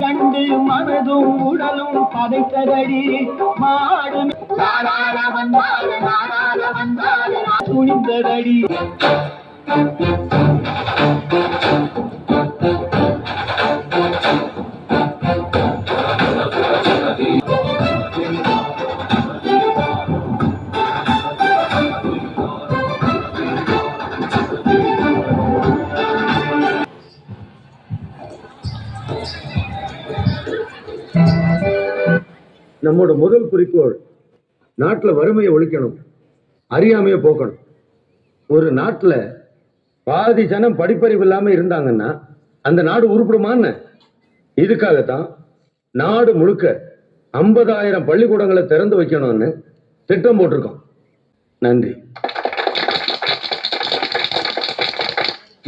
கண்டு மனதும் உடலும் பதைத்ததடி மாடு துணிந்ததடி. நம்மோட முதல் குறிக்கோள் நாட்டுல வறுமையை ஒழிக்கணும், அறியாமையை போக்கணும். ஒரு நாட்டுல பாதி ஜனம் படிப்பறிவு இல்லாம இருந்தாங்கன்னா அந்த நாடு உருப்படுமான்னு இதுக்காகத்தான் நாடு முழுக்க 50,000 பள்ளிக்கூடங்களை திறந்து வைக்கணும்னு திட்டம் போட்டிருக்கோம். நன்றி.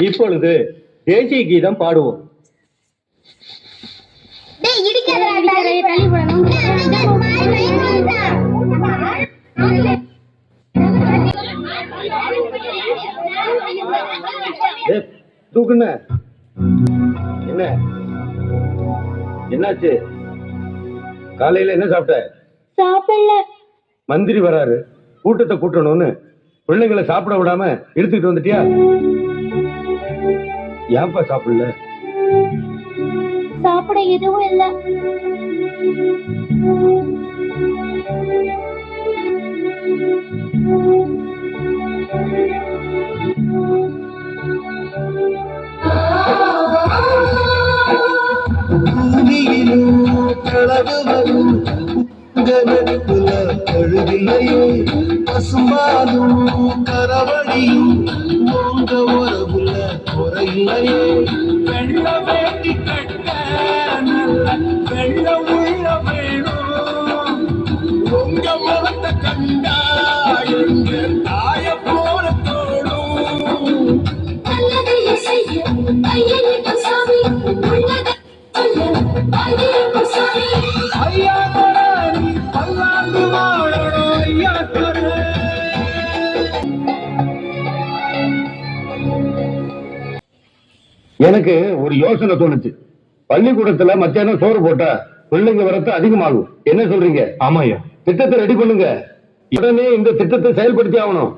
இப்பொழுது தேசிய கீதம் பாடுவோம். தூக்குன என்ன என்னாச்சு? காலையில என்ன சாப்பிட்ட? சாப்பிடல. மந்திரி வராரு, கூட்டத்தை கூட்டணும்னு பிள்ளைங்களை சாப்பிட விடாம எடுத்துக்கிட்டு வந்துட்டியா? ஏன்பா சாப்பிடல? சாப்பிட எதுவும் இல்ல. பசும்பாலும் கரவடியும் உங்க உறவுல குறையிலையே. வெள்ள வேட்டி கட்ட நல்ல வெள்ள உள்ள வேணும். உங்க முகத்தை கண்டா எங்க தாய போல தோடும். ஐயா நீ பல்லாண்டு வாழணும் ஐயா. எனக்கு ஒரு யோசனை தோணுச்சு. பள்ளிக்கூடத்துல மத்தியானம் சோறு போட்டா பிள்ளைங்க வரத்து அதிகமாகும். என்ன சொல்றீங்க? ஆமாயா, திட்டத்தை ரெடி பண்ணுங்க. உடனே இந்த திட்டத்தை செயல்படுத்தி ஆகணும்.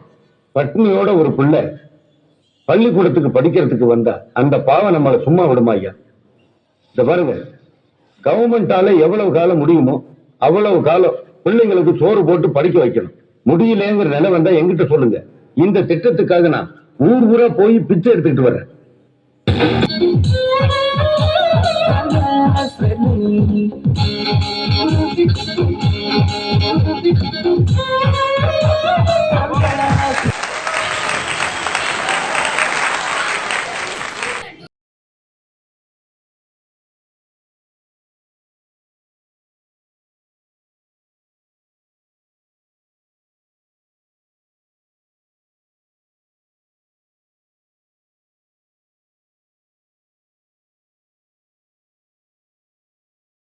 பட்னியோட ஒரு பிள்ளை பள்ளிக்கூடத்துக்கு படிக்கிறதுக்கு வந்தா அந்த பாவம் நம்மளை சும்மா விடுமா ஐயா? இந்த பாருங்க, கவர்மெண்டால எவ்வளவு காலம் முடியுமோ அவ்வளவு காலம் பிள்ளைங்களுக்கு சோறு போட்டு படிக்க வைக்கணும். முடியலங்கிற நிலை வந்தா எங்கிட்ட சொல்லுங்க. இந்த திட்டத்துக்காக நான் ஊர் ஊரா போய் பிச்சை எடுத்துக்கிட்டு வர்றேன்.